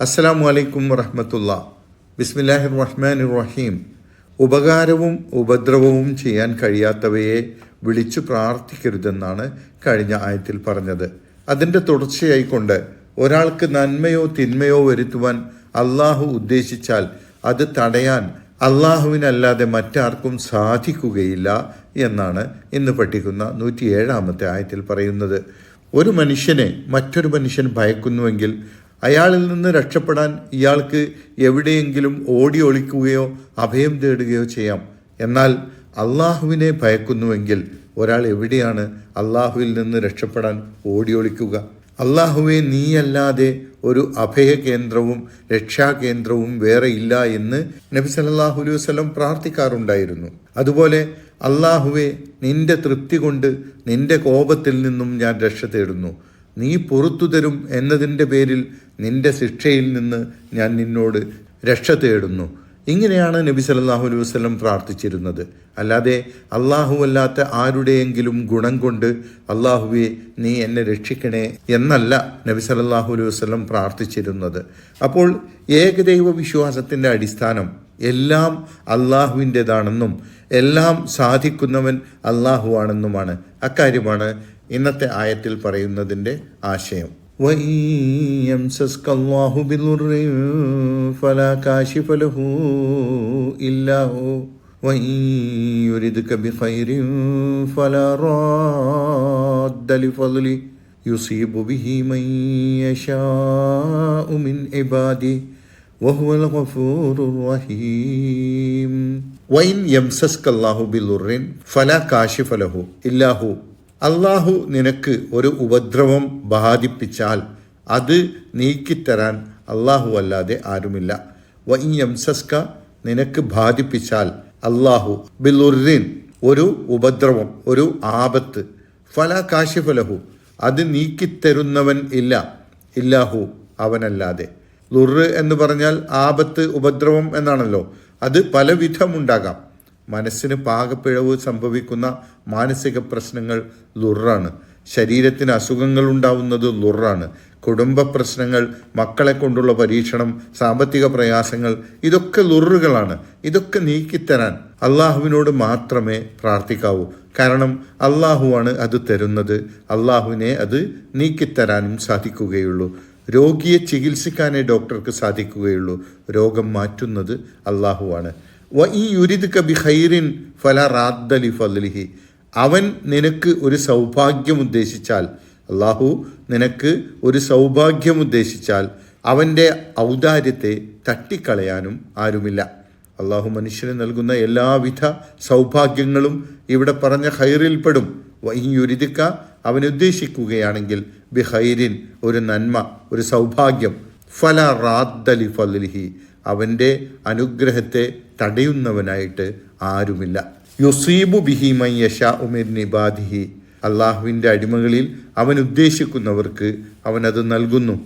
അസ്സലാമു അലൈക്കും വറഹ്മത്തുള്ളാഹി. ബിസ്മില്ലാഹിർ റഹ്മാനിർ റഹീം. ഉപകാരവും ഉപദ്രവവും ചെയ്യാൻ കഴിയാത്തവയെ വിളിച്ചു പ്രാർത്ഥിക്കരുതെന്നാണ് കഴിഞ്ഞ ആയത്തിൽ പറഞ്ഞത്. അതിൻ്റെ തുടർച്ചയായിക്കൊണ്ട് ഒരാൾക്ക് നന്മയോ തിന്മയോ വരുത്തുവാൻ അള്ളാഹു ഉദ്ദേശിച്ചാൽ അത് തടയാൻ അള്ളാഹുവിനല്ലാതെ മറ്റാർക്കും സാധിക്കുകയില്ല എന്നാണ് ഇന്ന് പഠിക്കുന്ന 107-ാമത്തെ ആയത്തിൽ പറയുന്നത്. ഒരു മനുഷ്യനെ മറ്റൊരു മനുഷ്യൻ ഭയക്കുന്നുവെങ്കിൽ അയാളിൽ നിന്ന് രക്ഷപ്പെടാൻ ഇയാൾക്ക് എവിടെയെങ്കിലും ഓടി ഒളിക്കുകയോ അഭയം തേടുകയോ ചെയ്യാം. എന്നാൽ അള്ളാഹുവിനെ ഭയക്കുന്നുവെങ്കിൽ ഒരാൾ എവിടെയാണ് അള്ളാഹുവിൽ നിന്ന് രക്ഷപ്പെടാൻ ഓടി ഒളിക്കുക? അള്ളാഹുവെ, നീയല്ലാതെ ഒരു അഭയകേന്ദ്രവും രക്ഷാകേന്ദ്രവും വേറെ ഇല്ല എന്ന് നബി സല്ലല്ലാഹു അലൈഹി വസല്ലം പ്രാർത്ഥിക്കാറുണ്ടായിരുന്നു. അതുപോലെ അള്ളാഹുവെ, നിന്റെ തൃപ്തി കൊണ്ട് നിന്റെ കോപത്തിൽ നിന്നും ഞാൻ രക്ഷ തേടുന്നു. നീ പുറത്തു തരും എന്നതിൻ്റെ പേരിൽ നിന്റെ ശിക്ഷയിൽ നിന്ന് ഞാൻ നിന്നോട് രക്ഷ തേടുന്നു. ഇങ്ങനെയാണ് നബി സല്ലല്ലാഹു അലൈഹി വസല്ലം പ്രാർത്ഥിച്ചിരുന്നത്. അല്ലാതെ അല്ലാത്ത ആരുടെയെങ്കിലും ഗുണം കൊണ്ട് അള്ളാഹുവെ നീ എന്നെ രക്ഷിക്കണേ എന്നല്ല നബി സല്ലല്ലാഹു അലൈഹി വസല്ലം പ്രാർത്ഥിച്ചിരുന്നത്. അപ്പോൾ ഏകദൈവ വിശ്വാസത്തിൻ്റെ അടിസ്ഥാനം എല്ലാം അള്ളാഹുവിൻ്റെതാണെന്നും എല്ലാം സാധിക്കുന്നവൻ അള്ളാഹുവാണെന്നുമാണ്. അക്കാര്യമാണ് ഇന്നത്തെ ആയത്തിൽ പറയുന്നതിൻ്റെ ആശയം. وَإِن يَمْسَسْكَ اللَّهُ بِضُرٍّ فَلَا كَاشِفَ لَهُ إِلَّا هُوَ وَإِن يُرِدْكَ بِخَيْرٍ فَلَا رَادَّ لِفَضْلِهِ يُصِيبُ بِهِ مَن يَشَاءُ مِنْ عِبَادِهِ وَهُوَ الْغَفُورُ الرَّحِيمُ. وَإِن يَمْسَسْكَ اللَّهُ بِضُرٍّ فَلَا كَاشِفَ لَهُ إِلَّا هُوَ. അള്ളാഹു നിനക്ക് ഒരു ഉപദ്രവം ബാധിപ്പിച്ചാൽ അത് നീക്കിത്തരാൻ അള്ളാഹു അല്ലാതെ ആരുമില്ല. വഇൻ യംസസ്ക, നിനക്ക് ബാധിപ്പിച്ചാൽ അള്ളാഹു ബിലുറിൻ, ഒരു ഉപദ്രവം, ഒരു ആപത്ത്, ഫല കാശിഫലഹു, അത് നീക്കിത്തരുന്നവൻ ഇല്ല, ഇല്ലാഹു, അവനല്ലാതെ. ലുറ് എന്ന് പറഞ്ഞാൽ ആപത്ത്, ഉപദ്രവം എന്നാണല്ലോ. അത് പലവിധമുണ്ടാകാം. മനസ്സിന് പാകപ്പിഴവ് സംഭവിക്കുന്ന മാനസിക പ്രശ്നങ്ങൾ ലുറാണ്. ശരീരത്തിന് അസുഖങ്ങൾ ഉണ്ടാവുന്നത് ലുറാണ്. കുടുംബ പ്രശ്നങ്ങൾ, മക്കളെ കൊണ്ടുള്ള പരീക്ഷണം, സാമ്പത്തിക പ്രയാസങ്ങൾ, ഇതൊക്കെ ലുറുകളാണ്. ഇതൊക്കെ നീക്കിത്തരാൻ അള്ളാഹുവിനോട് മാത്രമേ പ്രാർത്ഥിക്കാവൂ. കാരണം അള്ളാഹുവാണ് അത് തരുന്നത്. അള്ളാഹുവിനെ അത് നീക്കിത്തരാനും സാധിക്കുകയുള്ളൂ. രോഗിയെ ചികിത്സിക്കാനേ ഡോക്ടർക്ക് സാധിക്കുകയുള്ളൂ. രോഗം മാറ്റുന്നത് അള്ളാഹുവാണ്. വഇൻ യുരിദ്ക ബിഖൈറിൻ ഫലാ റാദ്ദ ലിഫദ്ലിഹി. അവൻ നിനക്ക് ഒരു സൗഭാഗ്യം ഉദ്ദേശിച്ചാൽ, അള്ളാഹു നിനക്ക് ഒരു സൗഭാഗ്യം ഉദ്ദേശിച്ചാൽ അവൻ്റെ ഔദാര്യത്തെ തട്ടിക്കളയാനും ആരുമില്ല. അള്ളാഹു മനുഷ്യന് നൽകുന്ന എല്ലാവിധ സൗഭാഗ്യങ്ങളും ഇവിടെ പറഞ്ഞ ഖൈറിൽപ്പെടും. വഇൻ യുരിദ്ക, അവൻ ഉദ്ദേശിക്കുകയാണെങ്കിൽ ബിഖൈരിൻ, ഒരു നന്മ, ഒരു സൗഭാഗ്യം, ഫലാ റാദ്ദ ലിഫദ്ലിഹി, അവൻ്റെ അനുഗ്രഹത്തെ തടയുന്നവനായിട്ട് ആരുമില്ല. യുസീബു ബിഹി മൻ യശാഉ മിൻ ഇബാദിഹി. അള്ളാഹുവിൻ്റെ അടിമകളിൽ അവൻ ഉദ്ദേശിക്കുന്നവർക്ക് അവനത് നൽകുന്നു.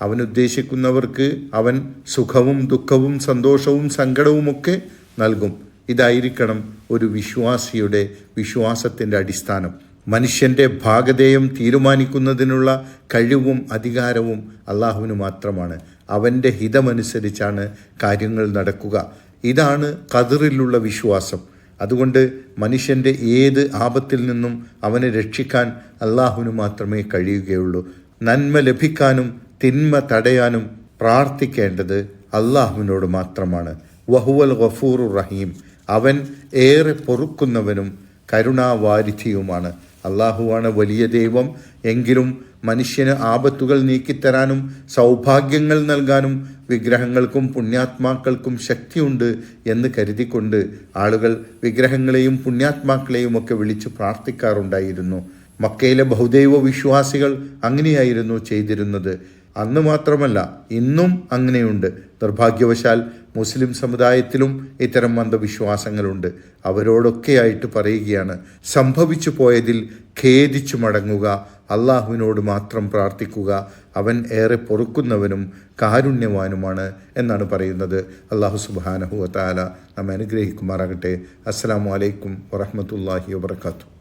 അവൻ ഉദ്ദേശിക്കുന്നവർക്ക് അവൻ സുഖവും ദുഃഖവും സന്തോഷവും സങ്കടവുമൊക്കെ നൽകും. ഇതായിരിക്കണം ഒരു വിശ്വാസിയുടെ വിശ്വാസത്തിൻ്റെ അടിസ്ഥാനം. മനുഷ്യൻ്റെ ഭാഗധേയം തീരുമാനിക്കുന്നതിനുള്ള കഴിവും അധികാരവും അള്ളാഹുവിന് മാത്രമാണ്. അവൻ്റെ ഹിതമനുസരിച്ചാണ് കാര്യങ്ങൾ നടക്കുക. ഇതാണ് ഖദറിലുള്ള വിശ്വാസം. അതുകൊണ്ട് മനുഷ്യൻ്റെ ഏത് ആപത്തിൽ നിന്നും അവനെ രക്ഷിക്കാൻ അള്ളാഹുവിന് മാത്രമേ കഴിയുകയുള്ളൂ. നന്മ ലഭിക്കാനും തിന്മ തടയാനും പ്രാർത്ഥിക്കേണ്ടത് അള്ളാഹുവിനോട് മാത്രമാണ്. വഹുവൽ ഗഫൂറുർ റഹീം. അവൻ ഏറെ പൊറുക്കുന്നവനും കരുണാവാരിധിയുമാണ്. അള്ളാഹുവാണ് വലിയ ദൈവം. എങ്കിലും മനുഷ്യന് ആപത്തുകൾ നീക്കിത്തരാനും സൗഭാഗ്യങ്ങൾ നൽകാനും വിഗ്രഹങ്ങൾക്കും പുണ്യാത്മാക്കൾക്കും ശക്തിയുണ്ട് എന്ന് കരുതിക്കൊണ്ട് ആളുകൾ വിഗ്രഹങ്ങളെയും പുണ്യാത്മാക്കളെയും ഒക്കെ വിളിച്ച് പ്രാർത്ഥിക്കാറുണ്ടായിരുന്നു. മക്കയിലെ ബഹുദൈവ വിശ്വാസികൾ അങ്ങനെയായിരുന്നു ചെയ്തിരുന്നത്. അന്ന് മാത്രമല്ല, ഇന്നും അങ്ങനെയുണ്ട്. നിർഭാഗ്യവശാൽ മുസ്ലിം സമുദായത്തിലും ഇത്തരം അന്ധവിശ്വാസങ്ങളുണ്ട്. അവരോടൊക്കെയായിട്ട് പറയുകയാണ്, സംഭവിച്ചു പോയതിൽ ഖേദിച്ചു മടങ്ങുക, അള്ളാഹുവിനോട് മാത്രം പ്രാർത്ഥിക്കുക. അവൻ ഏറെ പൊറുക്കുന്നവനും കാരുണ്യവാനുമാണ് എന്നാണ് പറയുന്നത്. അള്ളാഹു സുബ്ഹാനഹു വ തആല നമ്മെ അനുഗ്രഹിക്കുമാറാകട്ടെ. അസ്സലാമു അലൈക്കും വറഹ്മത്തുള്ളാഹി വബറകാതുഹു.